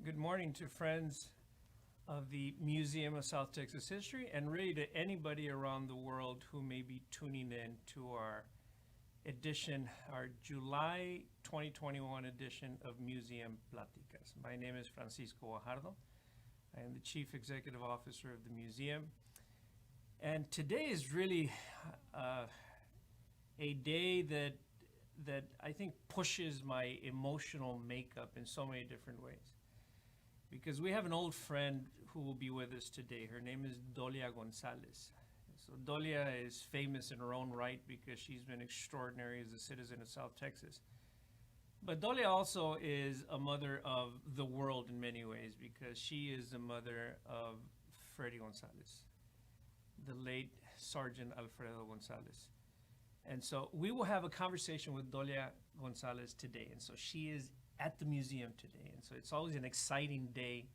Good morning to friends of the Museum of South Texas History and really to anybody around the world who may be tuning in to our edition, our July 2021 edition of Museum Pláticas. My name is Francisco Guajardo. I am the Chief Executive Officer of the museum. And today is really a day that I think pushes my emotional makeup in so many different ways. Because we have an old friend who will be with us today. Her name is Dolia González. So Dolia is famous in her own right because she's been extraordinary as a citizen of South Texas. But Dolia also is a mother of the world in many ways because she is the mother of Freddy González, the late Sergeant Alfredo González. And so we will have a conversation with Dolia González today. And so she is at the museum today. And so it's always an exciting day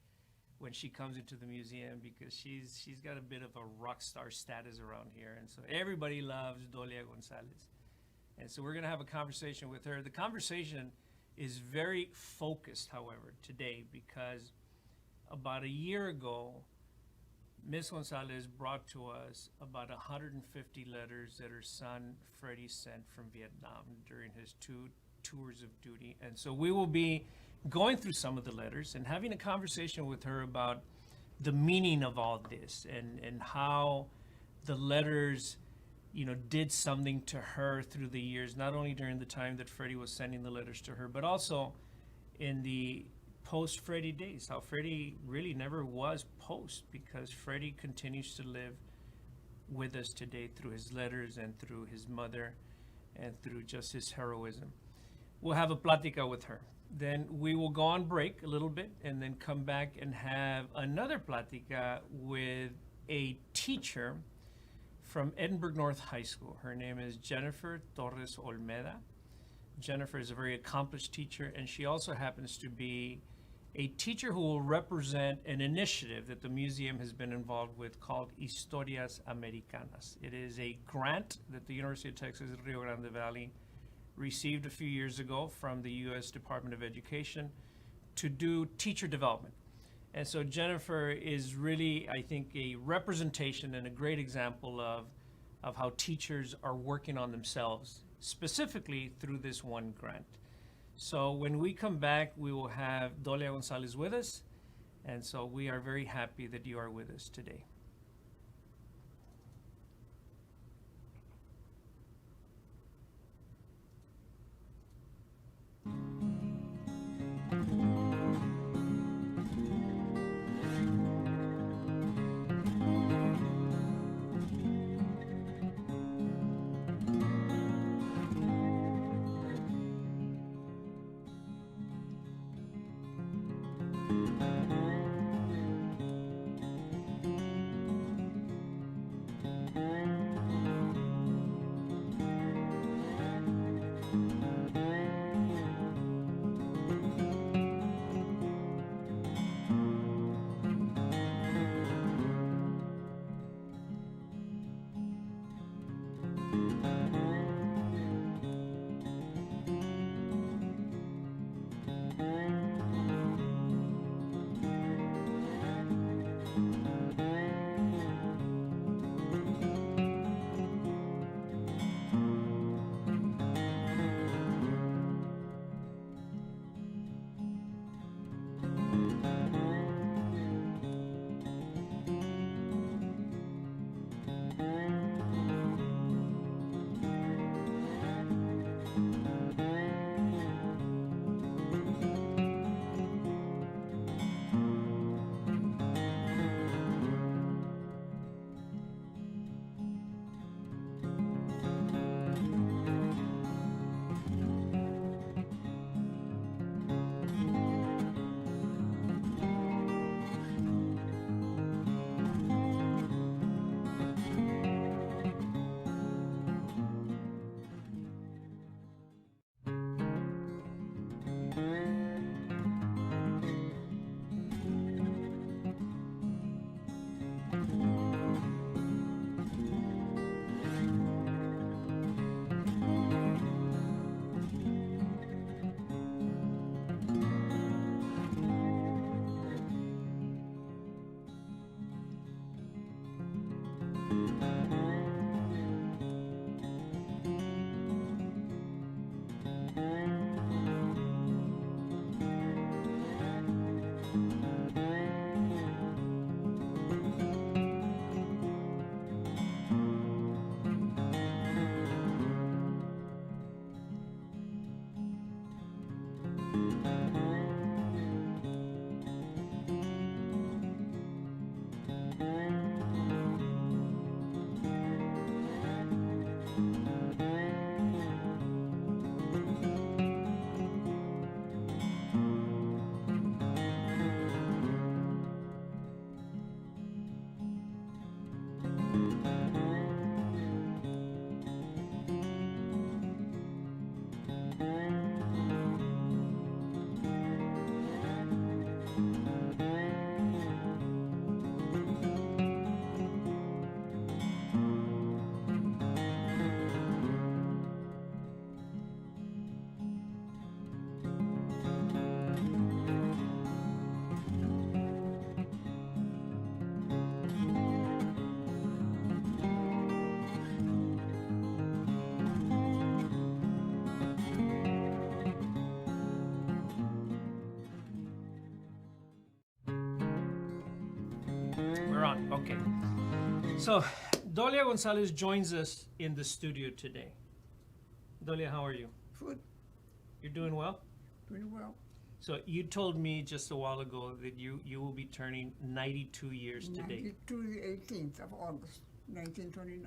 when she comes into the museum because she's got a bit of a rock star status around here. And so everybody loves Dolia González. And so we're going to have a conversation with her. The conversation is very focused, however, today because about a year ago, Ms. González brought to us about 150 letters that her son Freddy sent from Vietnam during his two tours of duty. And so we will be going through some of the letters and having a conversation with her about the meaning of all this and how the letters, did something to her through the years, not only during the time that Freddy was sending the letters to her, but also in the post-Freddy days, how Freddy really never was post because Freddy continues to live with us today through his letters and through his mother and through just his heroism. We'll have a plática with her. Then we will go on break a little bit and then come back and have another plática with a teacher from Edinburgh North High School. Her name is Jennifer Torres Olmeda. Jennifer is a very accomplished teacher, and she also happens to be a teacher who will represent an initiative that the museum has been involved with called Historias Americanas. It is a grant that the University of Texas Rio Grande Valley received a few years ago from the U.S. Department of Education to do teacher development. And so Jennifer is really, I think, a representation and a great example of how teachers are working on themselves, specifically through this one grant. So when we come back, we will have Dolia González with us. And so we are very happy that you are with us today. Okay. So, Dolia González joins us in the studio today. Dolia, how are you? Good. You're doing well? Doing well. So, you told me just a while ago that you will be turning 92 years today. 92 the 18th of August, 1929.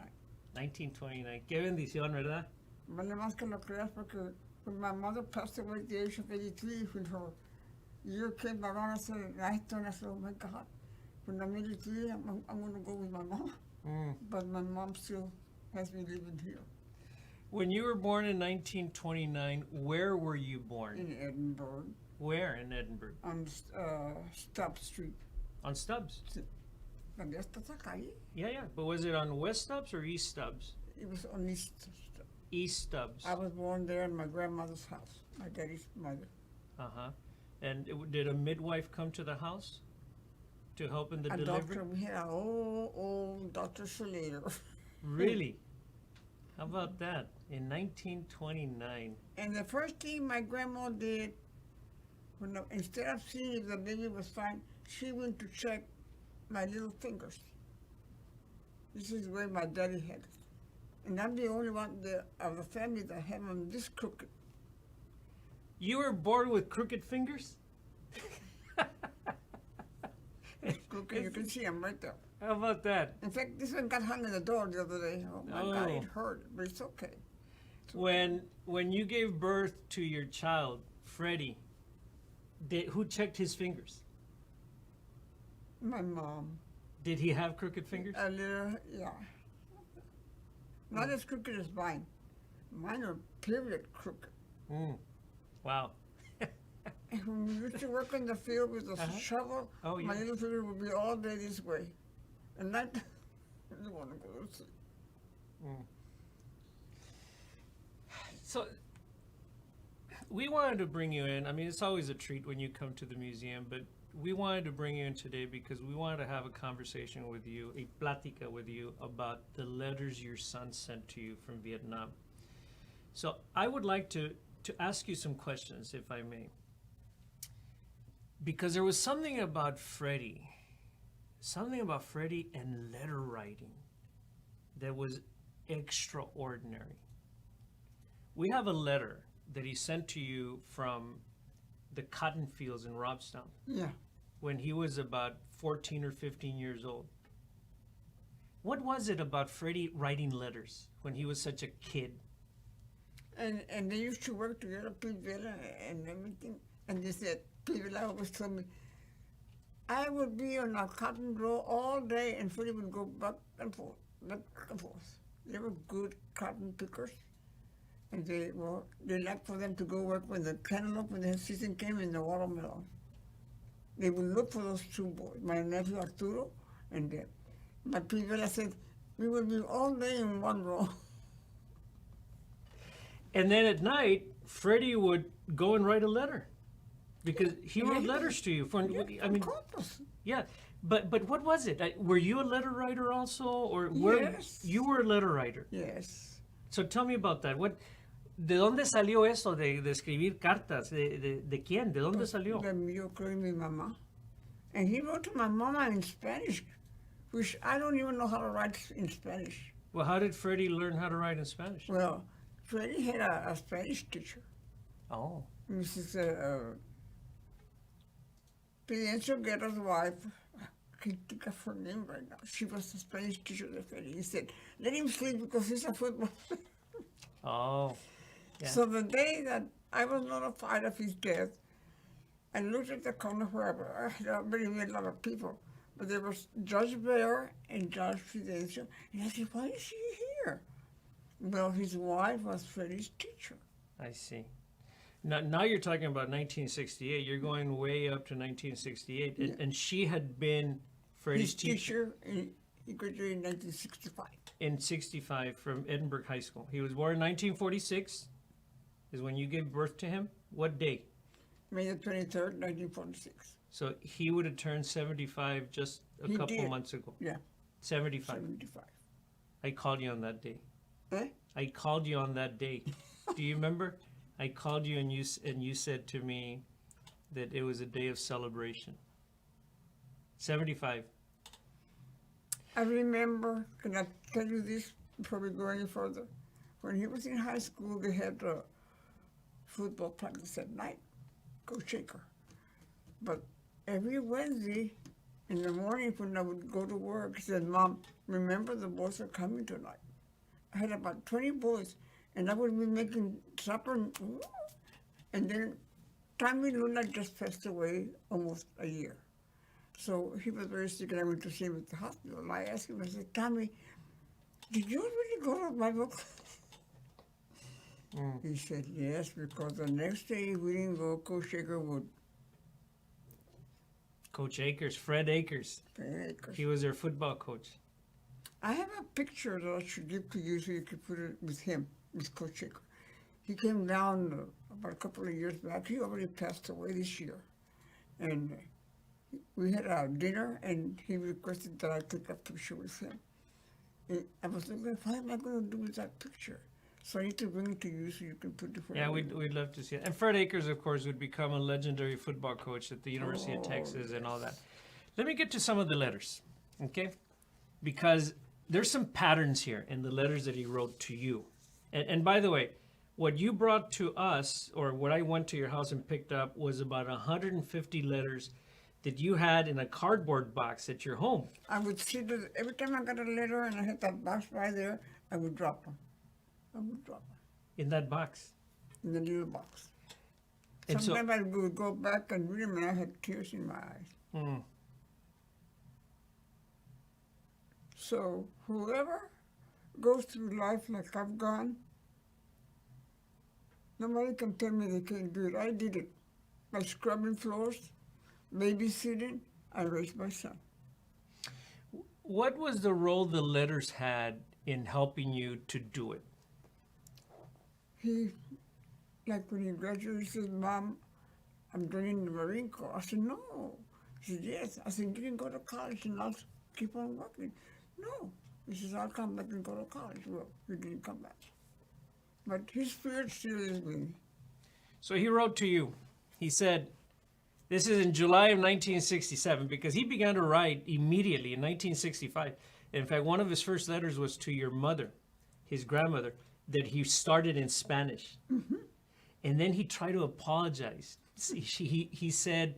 1929. Qué bendición, ¿verdad? Vale más que lo creas porque when my mother passed away at the age of 83, when her year came around, I said, and I said, oh my God, when I'm 83, I'm going to go with my mom. But my mom still has me living here. When you were born in 1929, where were you born? In Edinburgh. Where in Edinburgh? On Stubbs Street. On Stubbs? ¿Dónde está esa calle? Yeah. But was it on West Stubbs or East Stubbs? It was on East Stubbs. East Stubbs. I was born there in my grandmother's house, my daddy's mother. Uh-huh. And did a midwife come to the house to help in the A delivery? doctor, we had an old Dr. Slater. Really? How about that? In 1929. And the first thing my grandma did, instead of seeing if the baby was fine, she went to check my little fingers. This is where my daddy had it. And I'm the only one of the family that had them this crooked. You were born with crooked fingers? Crooked, you can see them right there. How about that? In fact, this one got hung in the door the other day. Oh my God, it hurt, but it's okay. When you gave birth to your child, Freddie, who checked his fingers? My mom. Did he have crooked fingers? A little, yeah. Not as crooked as mine. Mine are period crooked. Wow. And when we used to work in the field with a shovel, my little finger would be all day this way. And I didn't want to go to sleep. So, we wanted to bring you in. I mean, it's always a treat when you come to the museum, but we wanted to bring you in today because we wanted to have a conversation with you, a plática with you about the letters your son sent to you from Vietnam. So I would like to ask you some questions, if I may. Because there was something about Freddie and letter writing that was extraordinary. We have a letter that he sent to you from the cotton fields in Robstown. Yeah. When he was about 14 or 15 years old. What was it about Freddie writing letters when he was such a kid? And they used to work together, people and everything. And they said, people always told me, I would be on a cotton row all day and Freddie would go back and forth, back and forth. They were good cotton pickers. And they liked for them to go work when the cantaloupe, when the season came, in the watermelon. They would look for those two boys, my nephew Arturo and my people. I said, we would be all day in one row. And then at night, Freddie would go and write a letter. Because he wrote letters to you. Yeah. But what was it? Were you a letter writer also? Or Yes. You were a letter writer? Yes. So tell me about that. ¿De dónde salió eso de escribir cartas? ¿De quién? ¿De dónde salió? De mí, yo creo, mi mamá. And he wrote to my mama in Spanish, which I don't even know how to write in Spanish. Well, how did Freddie learn how to write in Spanish? Well, Freddie had a Spanish teacher. Oh. Mrs. Prudencio Guerra's wife. I can't think of her name right now. She was a Spanish teacher to Freddie. He said, let him sleep because he's a football player. Oh. Yeah. So the day that I was notified of his death, I looked at the corner where I had already met a lot of people, but there was Judge Bear and Judge Prudencio, and I said, why is he here? Well, his wife was Freddie's teacher. I see. Now you're talking about 1968. You're going way up to 1968, Yeah. and she had been Freddie's His teacher, he graduated in 1965. in 65 from Edinburgh High School. He was born in 1946, is when you gave birth to him. What day? May the 23rd, 1946. So he would have turned 75 just a He couple did. months ago. Yeah, 75. 75. I called you on that day. Eh? I called you on that day. Do you remember? I called you and you said to me that it was a day of celebration. 75. I remember, can I tell you this before we go any further? When he was in high school, they had a football practice at night, Coach Shaker. But every Wednesday in the morning when I would go to work, he said, Mom, remember the boys are coming tonight. I had about 20 boys, and I would be making supper, and then Tommy Luna just passed away almost a year. So he was very sick, and I went to see him at the hospital. And I asked him, I said, Tommy, did you really go to my book? He said, yes, because the next day we didn't go, Coach Shaker would. Coach Akers, Fred Akers. He was their football coach. I have a picture that I should give to you so you could put it with him, with Coach Shaker. He came down about a couple of years back. He already passed away this year. And we had a dinner, and he requested that I take a picture with him. And I was thinking, what am I going to do with that picture? So I need to bring it to you so you can put it for Yeah, we'd love to see it. And Fred Akers, of course, would become a legendary football coach at the University of Texas and all that. Let me get to some of the letters, okay? Because there's some patterns here in the letters that he wrote to you. And by the way, what you brought to us, or what I went to your house and picked up, was about 150 letters that you had in a cardboard box at your home. I would see that every time I got a letter and I had that box right there, I would drop them. In that box. In the little box. And Sometimes I would go back and read them, and I had tears in my eyes. So whoever goes through life like I've gone, nobody can tell me they can't do it. I did it. By scrubbing floors, babysitting, I raised my son. What was the role the letters had in helping you to do it? He, like when he graduated, he said, Mom, I'm joining the Marine Corps. I said, no. He said, yes. I said, you can go to college and I'll keep on working. No. He says, I'll come back and go to college. Well, he didn't come back. But his spirit still is with me. So he wrote to you. He said, this is in July of 1967, because he began to write immediately in 1965. In fact, one of his first letters was to your mother, his grandmother, that he started in Spanish. And then he tried to apologize. He said,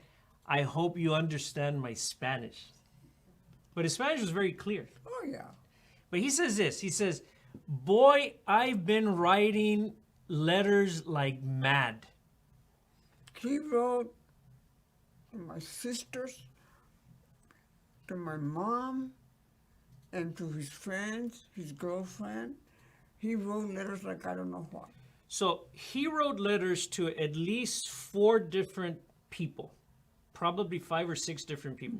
I hope you understand my Spanish. But his Spanish was very clear. Oh, yeah. But he says this, he says, boy, I've been writing letters like mad. He wrote to my sisters, to my mom, and to his friends, his girlfriend. He wrote letters like I don't know what. So he wrote letters to at least 4 different people, probably 5 or 6 different people.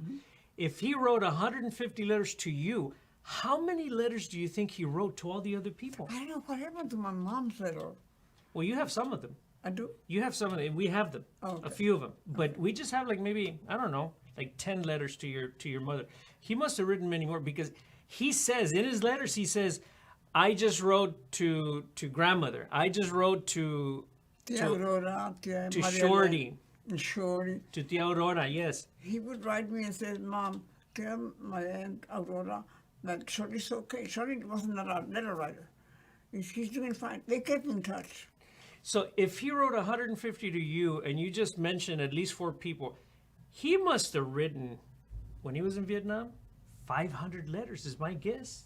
If he wrote 150 letters to you, how many letters do you think he wrote to all the other people? I don't know what happened to my mom's letter. Well, you have some of them. I do? You have some of them. We have them, Okay. a few of them. But we just have like maybe, I don't know, like 10 letters to your mother. He must have written many more, because he says, in his letters, he says, I just wrote to grandmother. I just wrote to Aurora, Shorty. Shorty. To Tia Aurora, yes. He would write me and say, Mom, tell my Aunt Aurora that Shorty's okay. Shorty wasn't a letter writer. She's doing fine. They kept in touch. So if he wrote 150 to you, and you just mentioned at least 4 people, he must have written, when he was in Vietnam, 500 letters is my guess.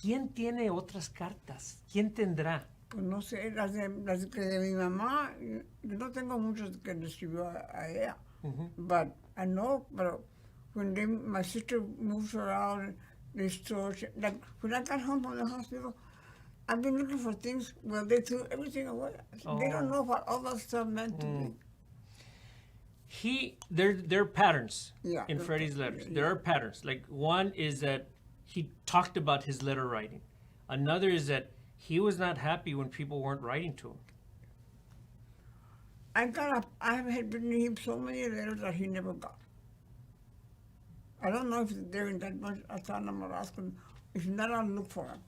¿Quién tiene otras cartas? ¿Quién tendrá? Pues no sé, las que de mi mamá, yo no tengo muchas que le escribió a ella. But I know, but when my sister moves around, they store, like when I got home from the hospital, I've been looking for things, well, they threw everything away. They don't know what all that stuff meant to me. There are patterns in there- Freddie's letters. There are patterns. Like, one is that he talked about his letter writing. Another is that he was not happy when people weren't writing to him. I had written him so many letters that he never got. I don't know if they're in that bunch. I thought I'm gonna ask him. If not, I'll look for them.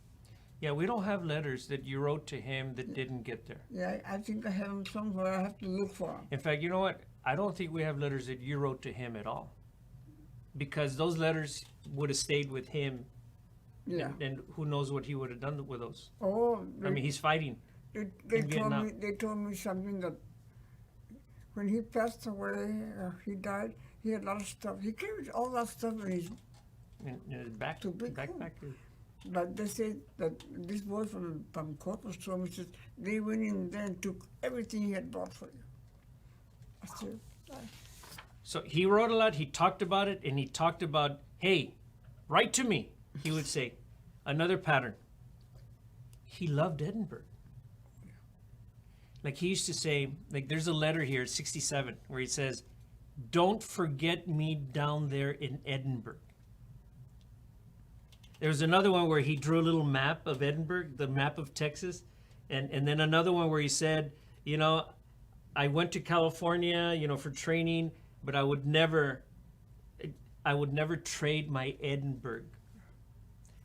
Yeah, we don't have letters that you wrote to him that didn't get there. Yeah, I think I have them somewhere. I have to look for them. In fact, you know what? I don't think we have letters that you wrote to him at all. because those letters would have stayed with him, Yeah. and who knows what he would have done with those. Oh, I mean, he's fighting. they in told Vietnam. me. They told me something that when he passed away, he died. He had a lot of stuff. He carried all that stuff in his. In his back, To big backpack. But they said that this boy from Corpus told me, said, they went in there and took everything he had bought for you. I said, So he wrote a lot. He talked about it, and he talked about, hey, write to me. He would say, another pattern. He loved Edinburgh. Like he used to say, like there's a letter here, 67, where he says, don't forget me down there in Edinburgh. There's another one where he drew a little map of Edinburgh, the map of Texas. And then another one where he said, you know, I went to California, you know, for training, but I would never trade my Edinburgh.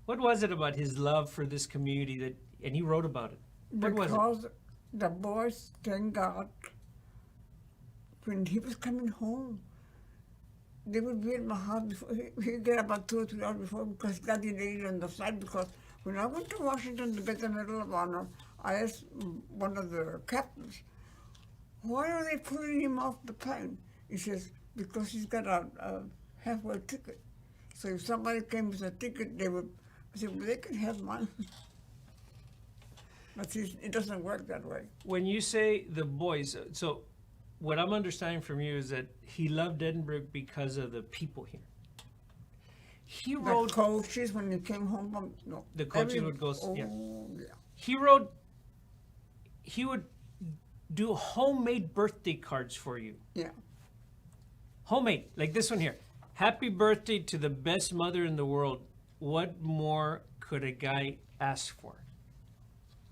What was it about his love for this community that, and he wrote about it? What was it? because the boys, thank God, when he was coming home, they would be at my house before he'd get about 2 or 3 hours before because he got delayed on the flight. Because when I went to Washington to get the Medal of Honor, I asked one of the captains, why are they pulling him off the plane? He says, because he's got a halfway ticket. So if somebody came with a ticket, they would, I said, well, they can have mine. But it doesn't work that way. When you say the boys, so what I'm understanding from you is that he loved Edinburgh because of the people here. He The wrote, coaches, when they came home from, no. the coaches would go, yeah. Oh, yeah. He would do homemade birthday cards for you. Yeah. Homemade, like this one here. Happy birthday to the best mother in the world. What more could a guy ask for?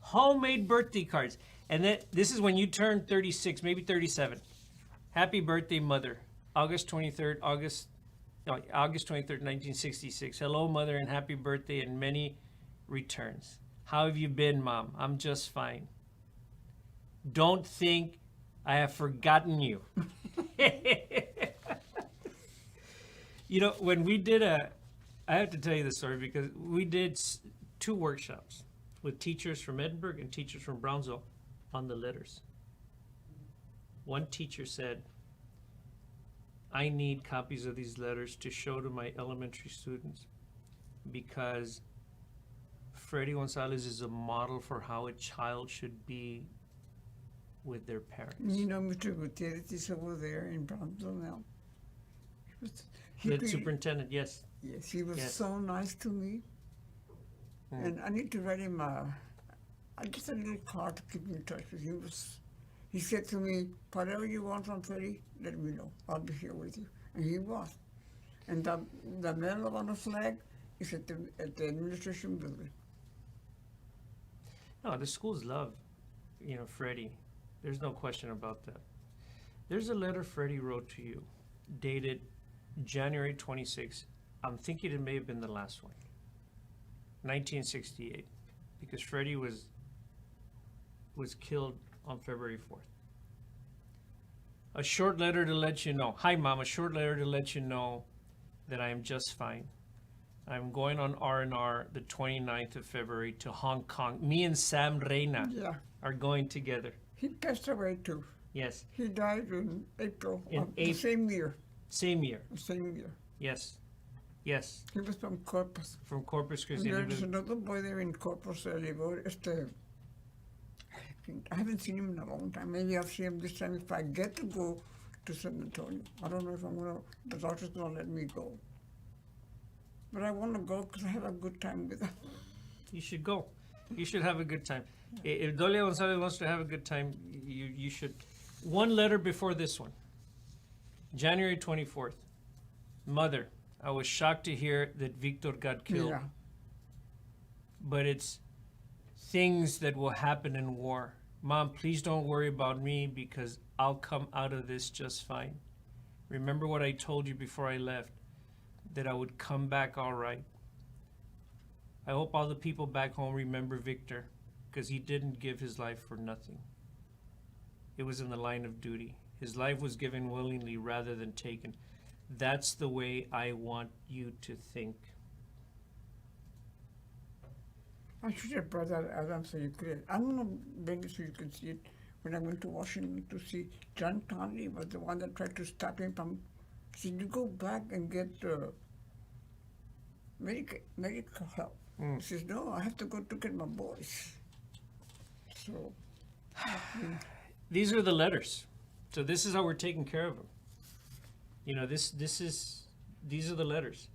Homemade birthday cards. And then this is when you turn 36, maybe 37. Happy birthday, mother. August 23rd, 1966. Hello, mother, and happy birthday and many returns. How have you been, Mom? I'm just fine. Don't think I have forgotten you. You know, when we did I have to tell you the story because we did 2 workshops with teachers from Edinburgh and teachers from Brownsville on the letters. One teacher said, I need copies of these letters to show to my elementary students because Freddie González is a model for how a child should be with their parents. You know, Mr. Gutierrez is over there in Brownsville now. The superintendent, yes. Yes, he was Yes. so nice to me. Mm. And I need to write him just a little card to keep in touch with him. He said to me, whatever you want from Freddie, let me know. I'll be here with you. And he was. And the Medal of Honor flag is at the administration building. No, the schools love, you know, Freddie. There's no question about that. There's a letter Freddie wrote to you, dated January 26. I'm thinking it may have been the last one, 1968, because Freddie was killed on February 4th. A short letter to let you know. Hi, Mom. A short letter to let you know that I am just fine. I'm going on R&R the 29th of February to Hong Kong. Me and Sam Reina Yeah. are going together. He passed away too. Yes. He died in April In of the April. same year. Same year. The same year. Yes. Yes. He was from Corpus. From Corpus And Christi. there's another boy there in Corpus. I haven't seen him in a long time. Maybe I'll see him this time if I get to go to San Antonio. I don't know if the doctor's going to let me go. But I want to go because I have a good time with him. You should go. You should have a good time. If Dolia González wants to have a good time, you should. One letter before this one. January 24th. Mother, I was shocked to hear that Victor got killed. Yeah. But it's things that will happen in war. Mom, please don't worry about me because I'll come out of this just fine. Remember what I told you before I left, that I would come back all right. I hope all the people back home remember Victor because he didn't give his life for nothing. It was in the line of duty. His life was given willingly rather than taken. That's the way I want you to think. I should have brought that Adam so you could. I'm gonna bring it so you can see it. When I went to Washington to see John Conley was the one that tried to stop him from. He said, "You go back and get medical help." He says, "No, I have to go to get my boys." So These are the letters. So this is how we're taking care of them. You know, these are the letters.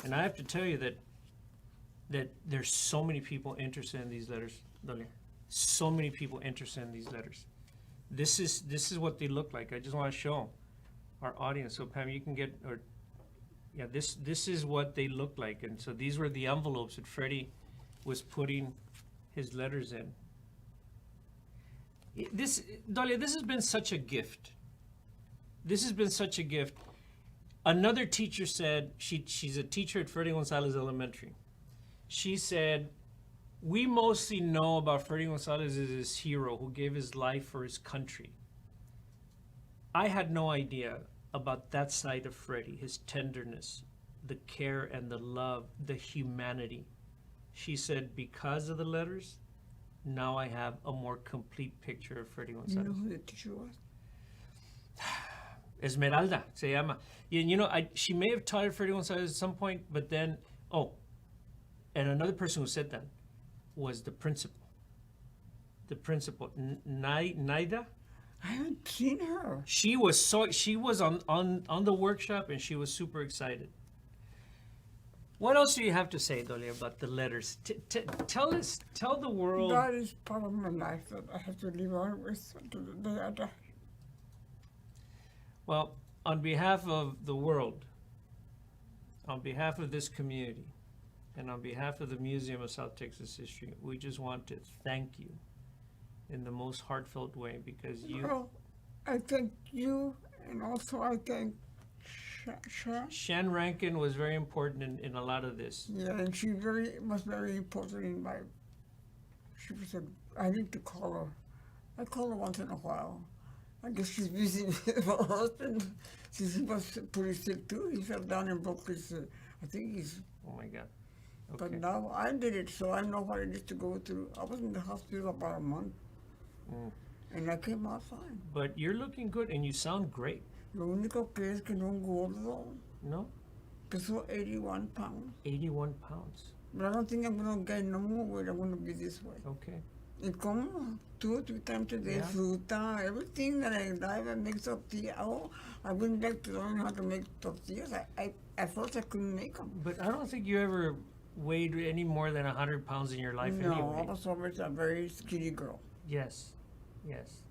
And I have to tell you that there's so many people interested in these letters, Dolia. So many people interested in these letters. This is what they look like. I just want to show our audience. So Pam, you can get, or yeah, this is what they look like. And so these were the envelopes that Freddie was putting his letters in. Dolia, this has been such a gift. This has been such a gift. Another teacher said, she's a teacher at Freddie González Elementary. She said, we mostly know about Freddie González as this hero who gave his life for his country. I had no idea about that side of Freddie, his tenderness, the care and the love, the humanity. She said, because of the letters, now I have a more complete picture of Freddie González. you know who the teacher was? Esmeralda se llama. And you know, she may have taught Freddie González at some point, but then, and another person who said that was the principal. The principal, Naida. I haven't seen her. She was on the workshop, and she was super excited. What else do you have to say, Dolia, about the letters? Tell the world. That is part of my life that I have to live on with until the day I die. Well, on behalf of the world, on behalf of this community, and on behalf of the Museum of South Texas History, we just want to thank you in the most heartfelt way, because you... Well, I thank you, and also I thank Shan Rankin was very important in a lot of this. Yeah, and she was very important in my... She was I need to call her. I call her once in a while. I guess she's busy with her husband. He was pretty sick too. He fell down and broke his, I think he's... Oh my God. Okay. But now I did it, so I know what it is to go through. I was in the hospital about a month, and I came out fine. But you're looking good, and you sound great. Lo único que es que no engordo. No? Peso 81 pounds. 81 pounds. But I don't think I'm going to gain no more weight. I'm going to be this way. Okay. And como 2 or 3 times a day, Yeah. fruta, everything that I make tortilla. Oh, I went back to learn how to make tortillas. At first I couldn't make them. But I don't think you ever weighed any more than 100 pounds in your life No, anyway. I was always a very skinny girl. Yes, yes.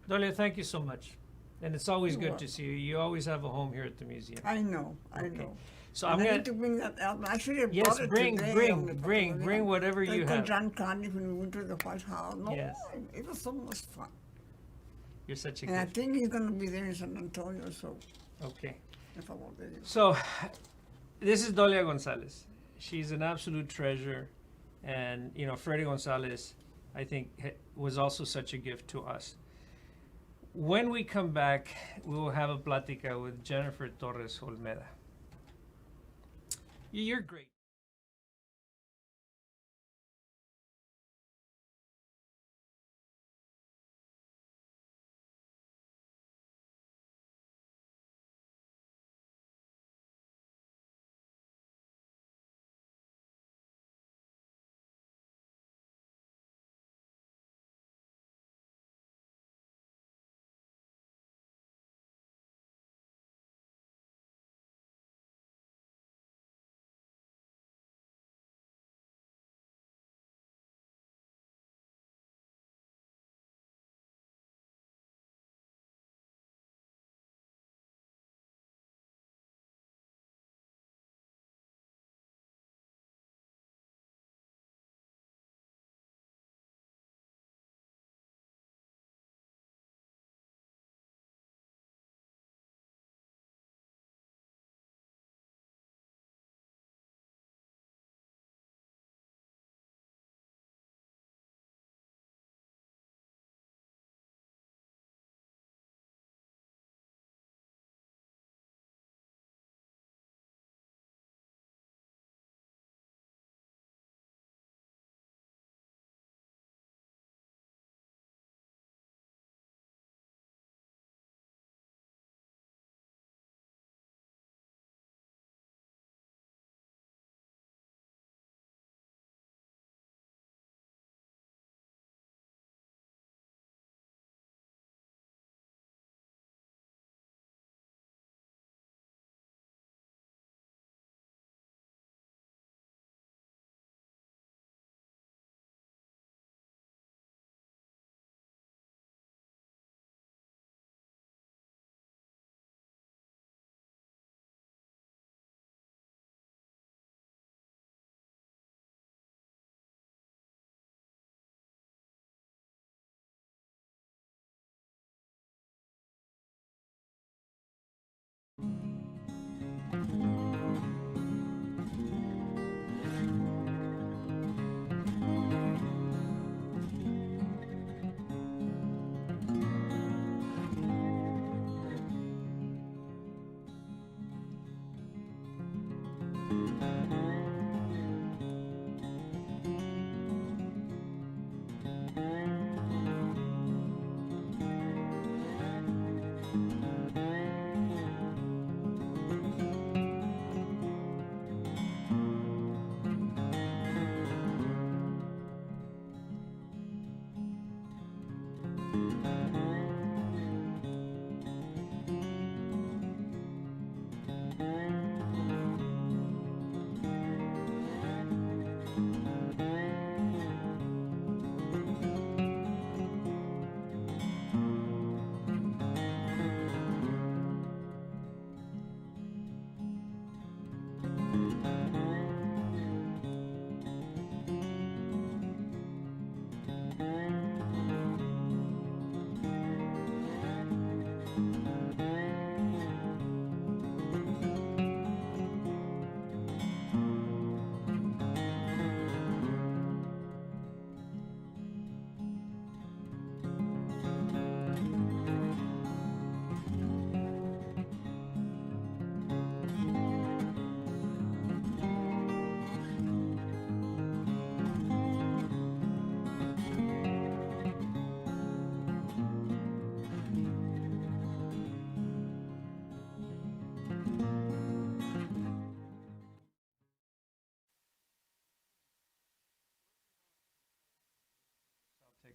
Dolia, thank you so much. And it's always You're good welcome. to see you. You always have a home here at the museum. I know. Okay. know. So And I'm I gonna... need to bring that album. I should have Yes, brought it bring, today. bring whatever you have. John Conley when we went to the White House. No, Yes. it was so much fun. You're such a And I good... think he's going to be there in San Antonio, so Okay. if I won't there. So, this is Dolia González. She's an absolute treasure. And, you know, Freddie González, I think, was also such a gift to us. When we come back, we will have a plática with Jennifer Torres Olmeda. You're great.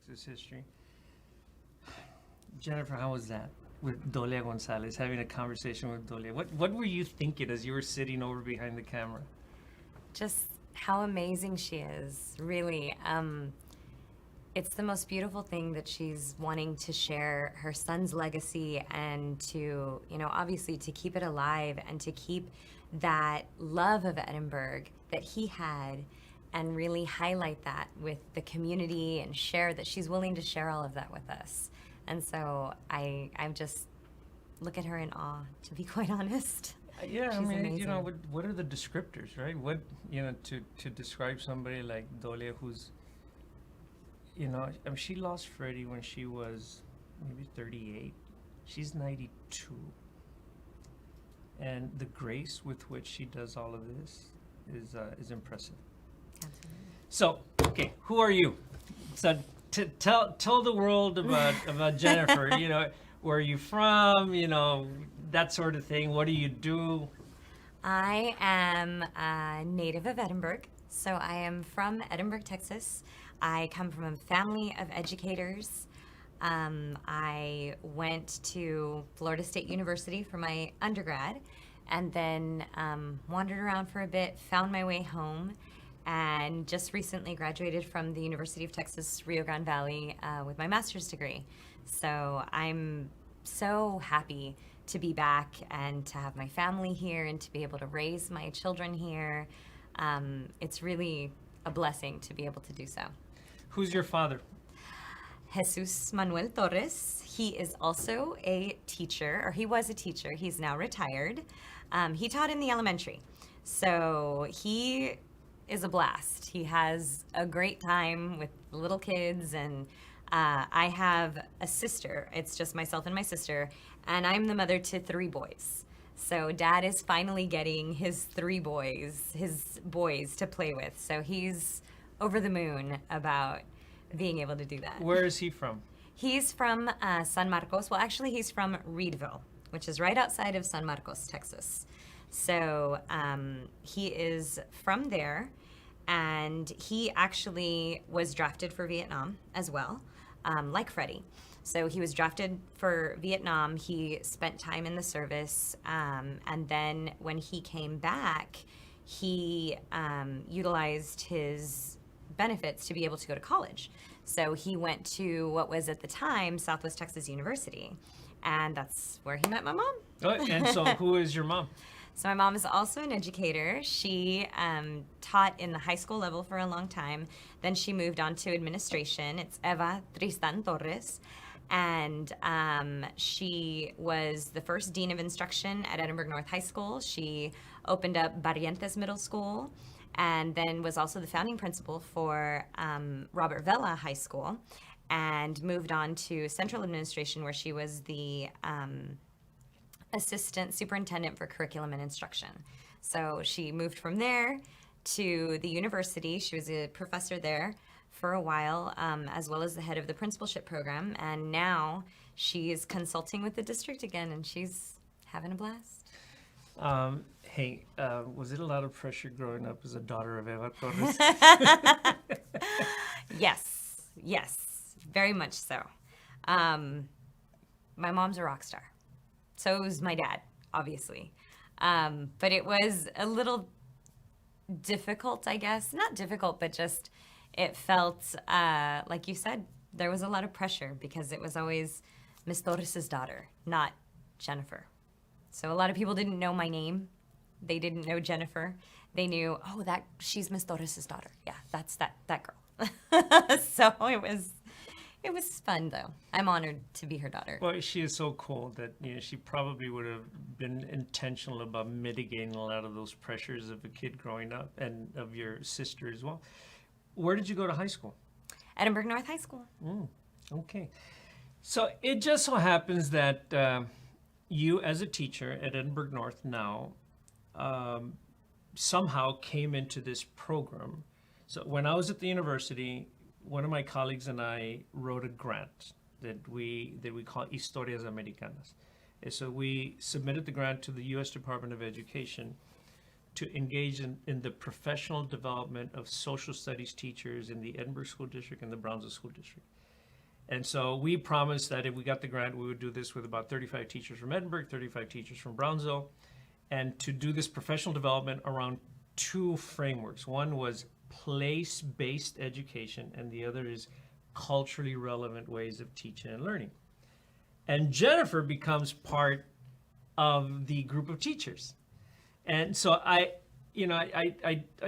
Texas history. Jennifer, how was that with Dolia González, having a conversation with Dolia? What were you thinking as you were sitting over behind the camera? Just how amazing she is, really. It's the most beautiful thing that she's wanting to share her son's legacy and to, obviously to keep it alive and to keep that love of Edinburgh that he had and really highlight that with the community and share that she's willing to share all of that with us. And so I'm just look at her in awe, to be quite honest. Yeah, She's I mean, amazing. what are the descriptors, right? What, to describe somebody like Dolia who's, I mean, she lost Freddie when she was maybe 38. She's 92. And the grace with which she does all of this is impressive. Absolutely. So, okay, who are you? So, tell the world about Jennifer. Where are you from? That sort of thing. What do you do? I am a native of Edinburgh, so I am from Edinburgh, Texas. I come from a family of educators. I went to Florida State University for my undergrad and then wandered around for a bit, found my way home, and just recently graduated from the University of Texas, Rio Grande Valley with my master's degree. So I'm so happy to be back and to have my family here and to be able to raise my children here. It's really a blessing to be able to do so. Who's your father? Jesus Manuel Torres. He is also a teacher, or he was a teacher. He's now retired. He taught in the elementary. So he is a blast. He has a great time with little kids, and I have a sister. It's just myself and my sister, and I'm the mother to 3 boys. So Dad is finally getting his 3 boys, to play with. So he's over the moon about being able to do that. Where is he from? He's from San Marcos. Well, actually, he's from Reedville, which is right outside of San Marcos, Texas. So he is from there, and he actually was drafted for Vietnam as well, like Freddie. So he was drafted for Vietnam. He spent time in the service, and then when he came back, he utilized his benefits to be able to go to college. So he went to what was at the time Southwest Texas University, and that's where he met my mom. Oh, and so who is your mom? So my mom is also an educator. She taught in the high school level for a long time. Then she moved on to administration. It's Eva Tristan Torres. And she was the first dean of instruction at Edinburgh North High School. She opened up Barrientos Middle School, and then was also the founding principal for Robert Vela High School, and moved on to central administration, where she was the assistant superintendent for curriculum and instruction. So she moved from there to the university. She was a professor there for a while, as well as the head of the principalship program, and now she is consulting with the district again, and she's having a blast. Hey, was it a lot of pressure growing up as a daughter of Eva Torres? Yes, very much so. My mom's a rock star. So was my dad, obviously. But it was a little difficult, I guess. Not difficult, but just it felt, like you said, there was a lot of pressure because it was always Miss Torres' daughter, not Jennifer. So a lot of people didn't know my name. They didn't know Jennifer. They knew, she's Miss Torres' daughter. Yeah, that's that girl. So it was fun, though. I'm honored to be her daughter. Well, she is so cool that she probably would have been intentional about mitigating a lot of those pressures of a kid growing up, and of your sister as well. Where did you go to high school? Edinburgh North High School. Okay. So it just so happens that you, as a teacher at Edinburgh North now, somehow came into this program. So when I was at the university, one of my colleagues and I wrote a grant that we call Historias Americanas. And so we submitted the grant to the U.S. Department of Education to engage in the professional development of social studies teachers in the Edinburgh School District and the Brownsville School District. And so we promised that if we got the grant, we would do this with about 35 teachers from Edinburgh, 35 teachers from Brownsville, and to do this professional development around two frameworks. One was place-based education, and the other is culturally relevant ways of teaching and learning. And Jennifer becomes part of the group of teachers. And so I'd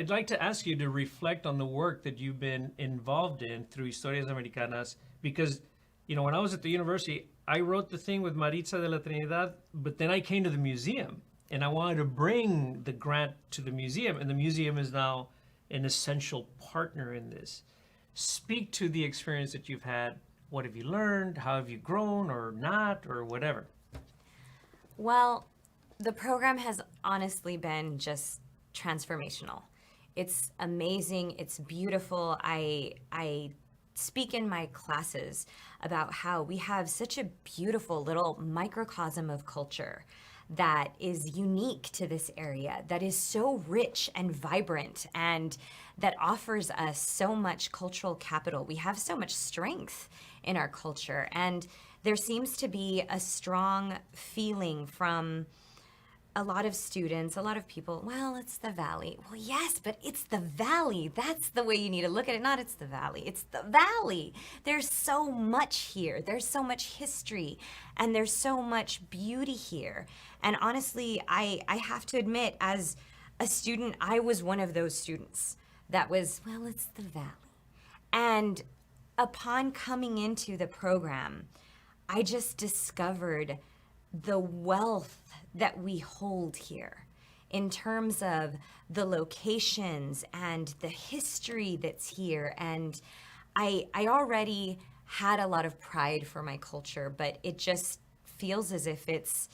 like to ask you to reflect on the work that you've been involved in through Historias Americanas, because, when I was at the university, I wrote the thing with Maritza de la Trinidad, but then I came to the museum and I wanted to bring the grant to the museum, and the museum is now an essential partner in this. Speak to the experience that you've had. What have you learned? How have you grown or not, or whatever? Well, the program has honestly been just transformational. It's amazing. It's beautiful. I speak in my classes about how we have such a beautiful little microcosm of culture that is unique to this area, that is so rich and vibrant, and that offers us so much cultural capital. We have so much strength in our culture, and there seems to be a strong feeling from a lot of students, a lot of people, well, it's the valley. Well, yes, but it's the valley. That's the way you need to look at it. Not it's the valley. It's the valley. There's so much here. There's so much history, and there's so much beauty here. And honestly, I have to admit, as a student, I was one of those students that was, well, it's the valley. And upon coming into the program, I just discovered the wealth that we hold here in terms of the locations and the history that's here. And I already had a lot of pride for my culture, but it just feels as if it's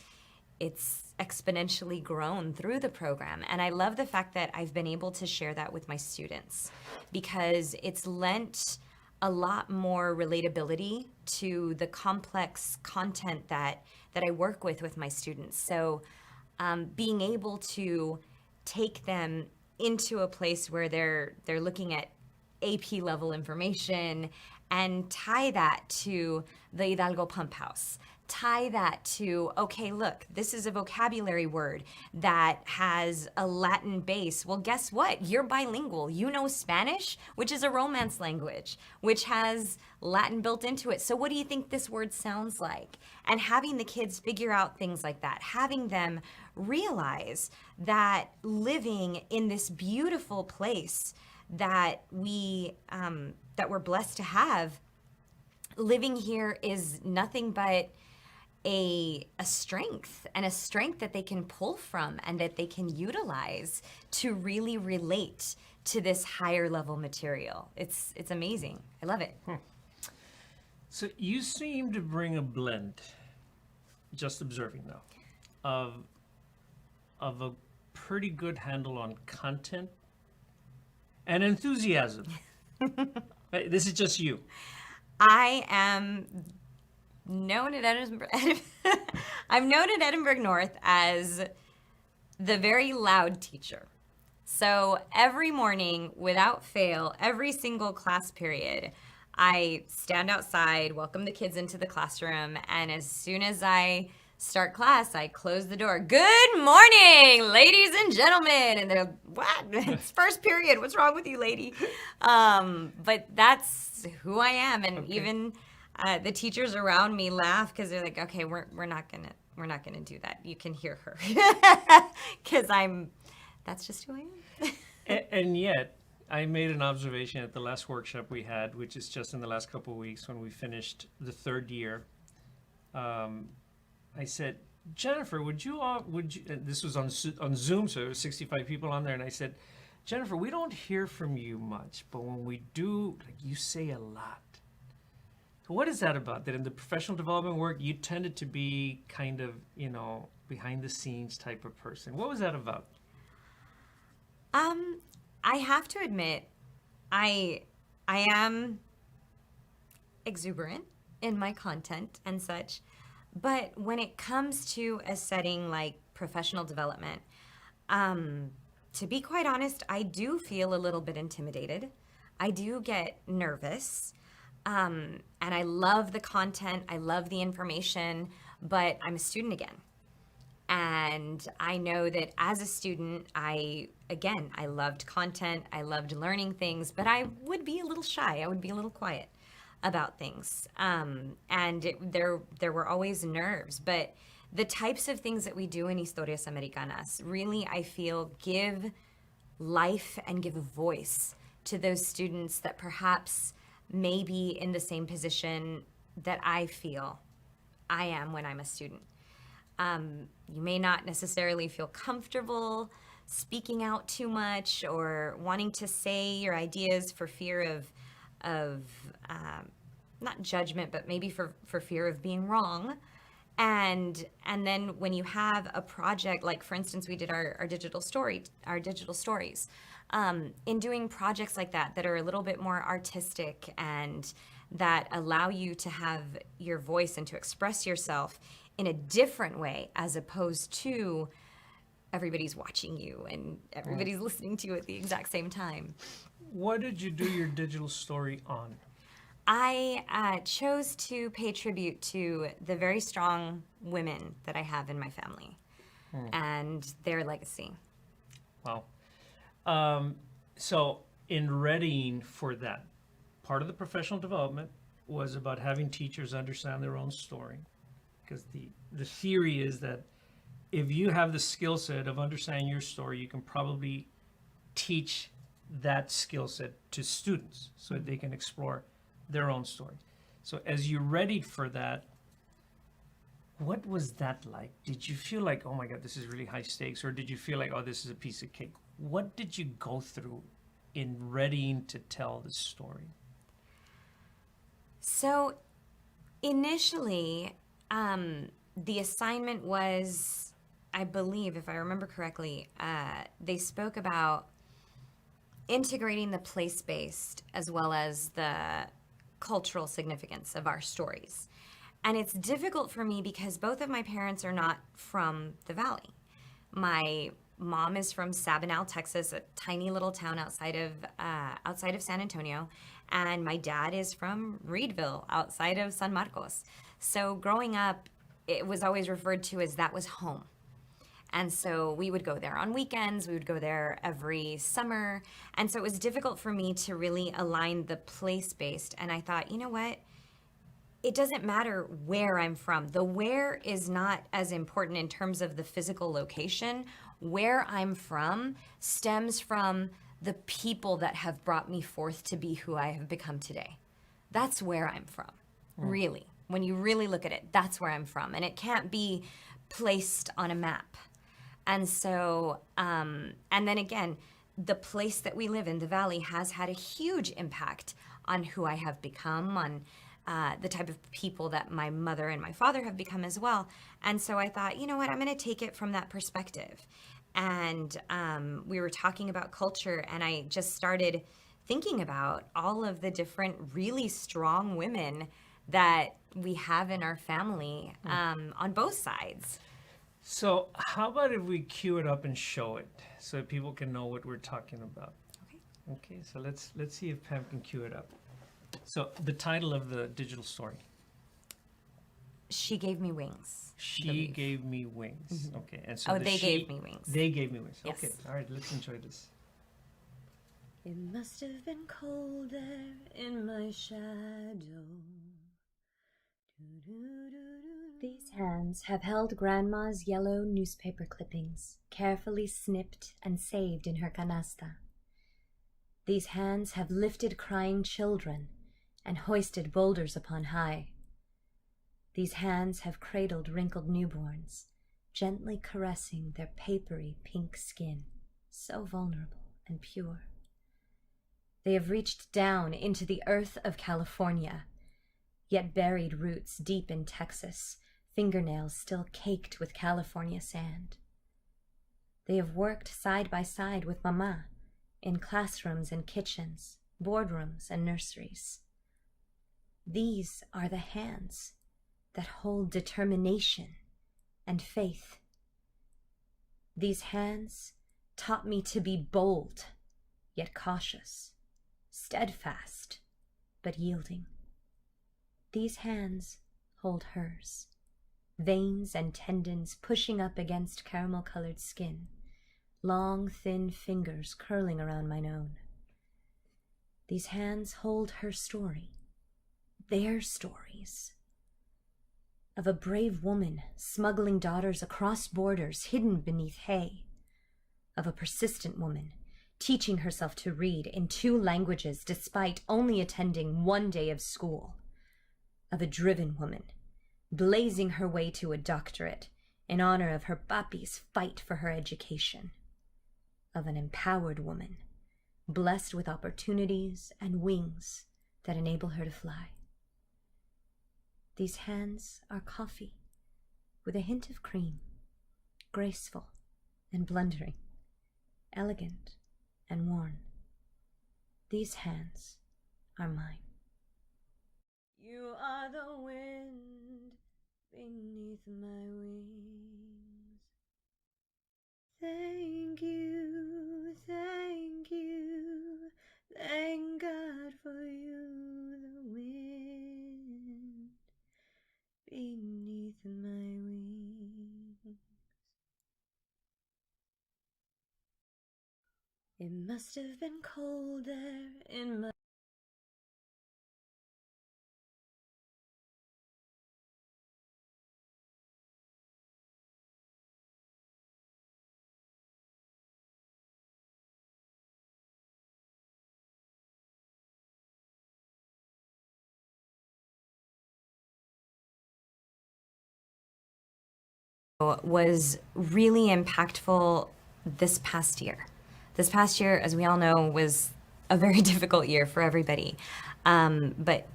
exponentially grown through the program. And I love the fact that I've been able to share that with my students, because it's lent a lot more relatability to the complex content that I work with my students. So being able to take them into a place where they're looking at AP level information and tie that to the Hidalgo Pump House, tie that to, okay, look, this is a vocabulary word that has a Latin base. Well, guess what? You're bilingual. You know Spanish, which is a Romance language, which has Latin built into it. So what do you think this word sounds like? And having the kids figure out things like that, having them realize that living in this beautiful place that we're blessed to have, living here is nothing but a strength, and a strength that they can pull from and that they can utilize to really relate to this higher level material. It's amazing. I love it. So you seem to bring a blend, just observing though, of a pretty good handle on content and enthusiasm. Right, this is just you. I am known at Edinburgh. I'm known at Edinburgh North as the very loud teacher. So every morning, without fail, every single class period, I stand outside, welcome the kids into the classroom, and as soon as I start class, I close the door. Good morning, ladies and gentlemen. And they're, what? It's first period. What's wrong with you, lady? But that's who I am. And Okay. even the teachers around me laugh because they're like, okay, we're not gonna do that. You can hear her because that's just who I am. And yet, I made an observation at the last workshop we had, which is just in the last couple of weeks when we finished the third year. I said, Jennifer, would you, and this was on Zoom, so there was 65 people on there, and I said, Jennifer, we don't hear from you much, but when we do, like, you say a lot. So what is that about? That in the professional development work, you tended to be kind of, behind the scenes type of person. What was that about? I have to admit, I am exuberant in my content and such, but when it comes to a setting like professional development, to be quite honest, I do feel a little bit intimidated. I do get nervous. And I love the content, I love the information, but I'm a student again. And I know that as a student, I loved content, I loved learning things, but I would be a little shy, I would be a little quiet about things. There were always nerves, but the types of things that we do in Historias Americanas really, I feel, give life and give a voice to those students that perhaps may be in the same position that I feel I am when I'm a student. You may not necessarily feel comfortable speaking out too much or wanting to say your ideas for fear of not judgment, but maybe for fear of being wrong. And then when you have a project, like for instance, we did our digital stories. In doing projects like that are a little bit more artistic and that allow you to have your voice and to express yourself in a different way, as opposed to everybody's watching you and everybody's listening to you at the exact same time. What did you do your digital story on? I chose to pay tribute to the very strong women that I have in my family and their legacy. Wow. So in readying for that, part of the professional development was about having teachers understand their own story. Because the theory is that if you have the skill set of understanding your story, you can probably teach that skill set to students so that they can explore their own story. So as you readied for that, what was that like? Did you feel like, oh my God, this is really high stakes? Or did you feel like, oh, this is a piece of cake? What did you go through in readying to tell the story? So initially, the assignment was, I believe, if I remember correctly, they spoke about integrating the place-based as well as the cultural significance of our stories. And it's difficult for me because both of my parents are not from the Valley. My mom is from Sabinal, Texas, a tiny little town outside of San Antonio, and my dad is from Reedville, outside of San Marcos. So growing up, it was always referred to as that was home. And so we would go there on weekends, we would go there every summer. And so it was difficult for me to really align the place-based. And I thought, you know what? It doesn't matter where I'm from. The where is not as important in terms of the physical location. Where I'm from stems from the people that have brought me forth to be who I have become today. That's where I'm from, really. When you really look at it, that's where I'm from. And it can't be placed on a map. And so, and then again, the place that we live in, the Valley, has had a huge impact on who I have become, on the type of people that my mother and my father have become as well. And so I thought, you know what, I'm going to take it from that perspective. And we were talking about culture, and I just started thinking about all of the different really strong women that we have in our family on both sides. So how about if we cue it up and show it so that people can know what we're talking about? Okay, so let's see if Pam can cue it up. So the title of the digital story. She gave me wings. She gave me wings. Mm-hmm. Okay, and so they gave me wings. They gave me wings. Yes. Okay, all right, let's enjoy this. It must have been cold there in my shadow. These hands have held Grandma's yellow newspaper clippings, carefully snipped and saved in her canasta. These hands have lifted crying children and hoisted boulders upon high. These hands have cradled wrinkled newborns, gently caressing their papery pink skin, so vulnerable and pure. They have reached down into the earth of California, yet buried roots deep in Texas, fingernails still caked with California sand. They have worked side by side with Mama in classrooms and kitchens, boardrooms and nurseries. These are the hands that hold determination and faith. These hands taught me to be bold, yet cautious, steadfast, but yielding. These hands hold hers, veins and tendons pushing up against caramel-colored skin, long, thin fingers curling around mine own. These hands hold her story, their stories, of a brave woman smuggling daughters across borders hidden beneath hay, of a persistent woman teaching herself to read in 2 languages despite only attending 1 day of school, of a driven woman blazing her way to a doctorate in honor of her papi's fight for her education, of an empowered woman blessed with opportunities and wings that enable her to fly. These hands are coffee with a hint of cream, graceful and blundering, elegant and worn. These hands are mine. You are the wind beneath my wings. Thank you, thank you, thank God for you, the wind beneath my wings. It must have been cold there in my was really impactful this past year. This past year, as we all know, was a very difficult year for everybody. But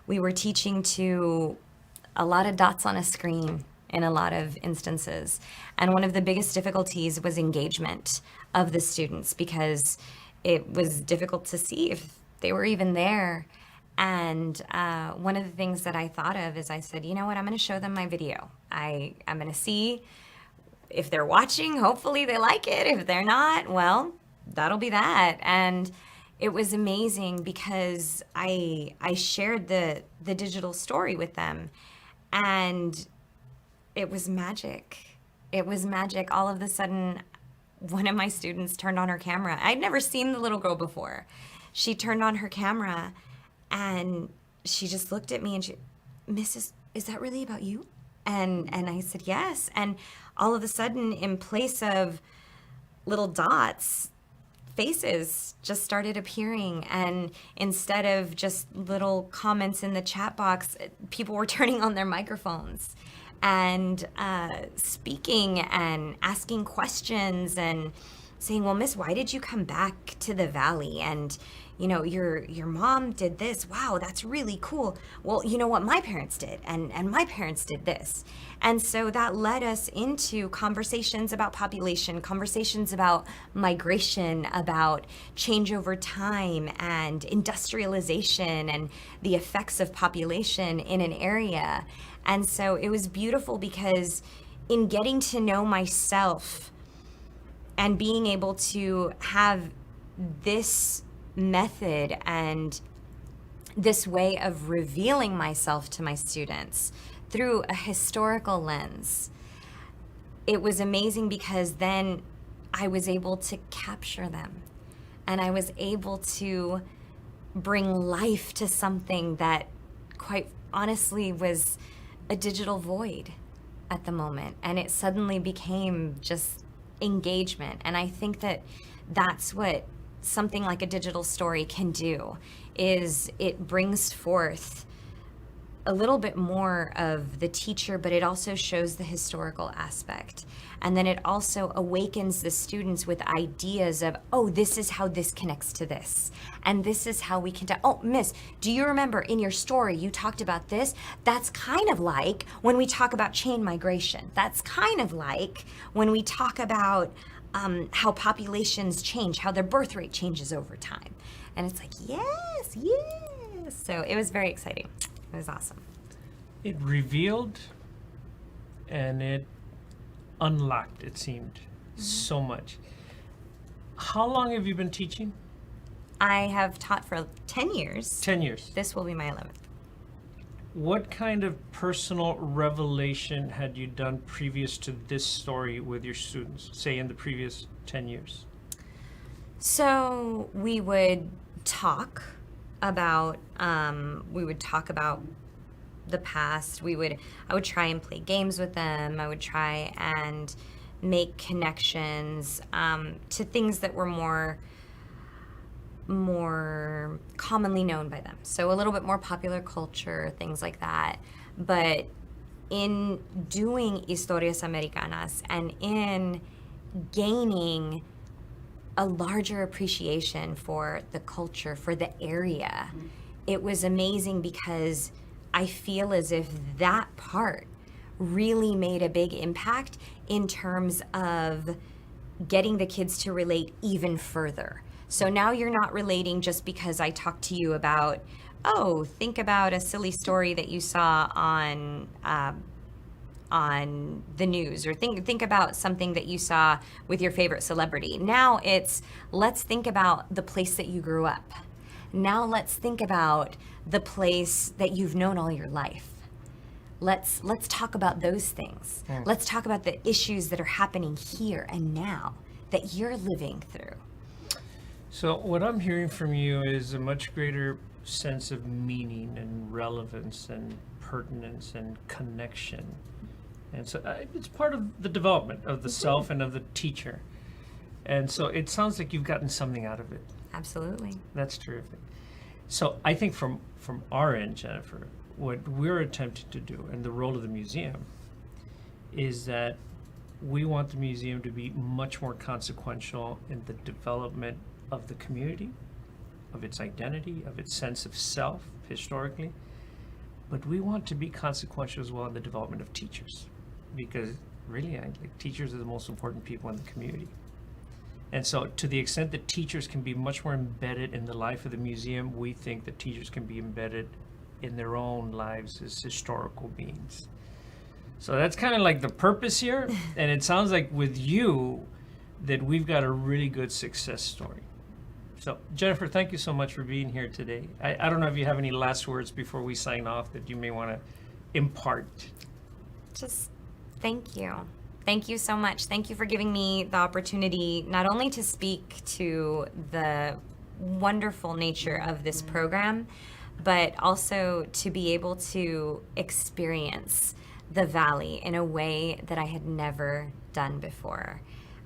we were teaching to a lot of dots on a screen in a lot of instances. And one of the biggest difficulties was engagement of the students, because it was difficult to see if they were even there. And one of the things that I thought of is I said, you know what, I'm going to show them my video. I'm going to see if they're watching. Hopefully they like it. If they're not, well, that'll be that. And it was amazing because I shared the digital story with them, and it was magic. It was magic. All of a sudden, one of my students turned on her camera. I'd never seen the little girl before. She turned on her camera and she just looked at me and she, Mrs., is that really about you? And I said, yes. And all of a sudden, in place of little dots, faces just started appearing. And instead of just little comments in the chat box, people were turning on their microphones and speaking and asking questions and saying, well, Miss, why did you come back to the Valley? And you know, your mom did this. Wow, that's really cool. Well, you know what my parents did, and my parents did this. And so that led us into conversations about population, conversations about migration, about change over time and industrialization and the effects of population in an area. And so it was beautiful because in getting to know myself and being able to have this method and this way of revealing myself to my students through a historical lens, it was amazing because then I was able to capture them and I was able to bring life to something that quite honestly was a digital void at the moment, and it suddenly became just engagement. And I think that that's what something like a digital story can do, is it brings forth a little bit more of the teacher, but it also shows the historical aspect. And then it also awakens the students with ideas of, oh, this is how this connects to this. And this is how we can, oh, Miss, do you remember in your story you talked about this? That's kind of like when we talk about chain migration. That's kind of like when we talk about how populations change, how their birth rate changes over time. And it's like, yes, yes. So it was very exciting. It was awesome. It revealed and it unlocked, it seemed, so much. How long have you been teaching? I have taught for 10 years. 10 years. This will be my 11th. what kind of personal revelation had you done previous to this story with your students, say in the previous 10 years? So we would talk about the past. I would try and play games with them. I would try and make connections to things that were more commonly known by them. So a little bit more popular culture, things like that. But in doing Historias Americanas and in gaining a larger appreciation for the culture, for the area, it was amazing because I feel as if that part really made a big impact in terms of getting the kids to relate even further. So now you're not relating just because I talked to you about, oh, think about a silly story that you saw on the news, or think about something that you saw with your favorite celebrity. Now it's, let's think about the place that you grew up. Now let's think about the place that you've known all your life. Let's talk about those things. Let's talk about the issues that are happening here and now that you're living through. So what I'm hearing from you is a much greater sense of meaning and relevance and pertinence and connection. And so it's part of the development of the self and of the teacher. And so it sounds like you've gotten something out of it. Absolutely. That's terrific. So I think from our end, Jennifer, what we're attempting to do, and the role of the museum, is that we want the museum to be much more consequential in the development of the community, of its identity, of its sense of self historically. But we want to be consequential as well in the development of teachers, because really, teachers are the most important people in the community. And so to the extent that teachers can be much more embedded in the life of the museum, we think that teachers can be embedded in their own lives as historical beings. So that's kind of like the purpose here. And it sounds like with you that we've got a really good success story. So Jennifer, thank you so much for being here today. I don't know if you have any last words before we sign off that you may want to impart. Just thank you. Thank you so much. Thank you for giving me the opportunity not only to speak to the wonderful nature of this program, but also to be able to experience the Valley in a way that I had never done before.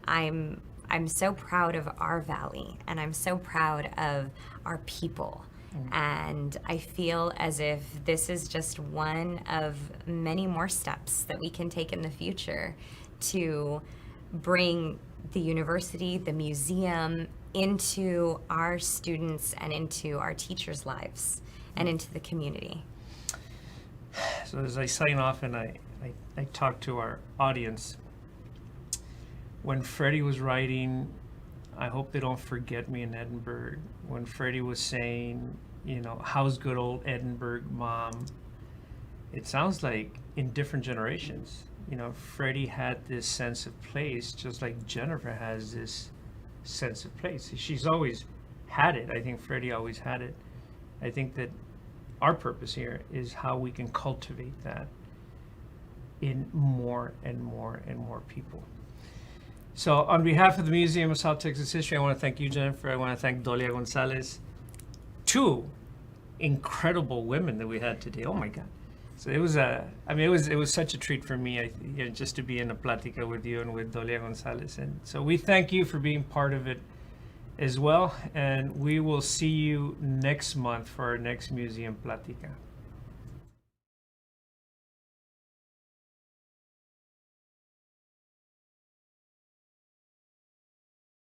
I'm so proud of our Valley, and I'm so proud of our people. And I feel as if this is just one of many more steps that we can take in the future to bring the university, the museum, into our students and into our teachers' lives and into the community. So as I sign off and I talk to our audience, when Freddie was writing, I hope they don't forget me in Edinburgh, when Freddie was saying, you know, how's good old Edinburgh, Mom? It sounds like in different generations, you know, Freddie had this sense of place, just like Jennifer has this sense of place. She's always had it. I think Freddie always had it. I think that our purpose here is how we can cultivate that in more and more and more people. So on behalf of the Museum of South Texas History, I want to thank you, Jennifer. I want to thank Dolia González. Two incredible women that we had today. Oh my God. So it was it was such a treat for me, just to be in a Plática with you and with Dolia González. And so we thank you for being part of it as well. And we will see you next month for our next Museum Plática.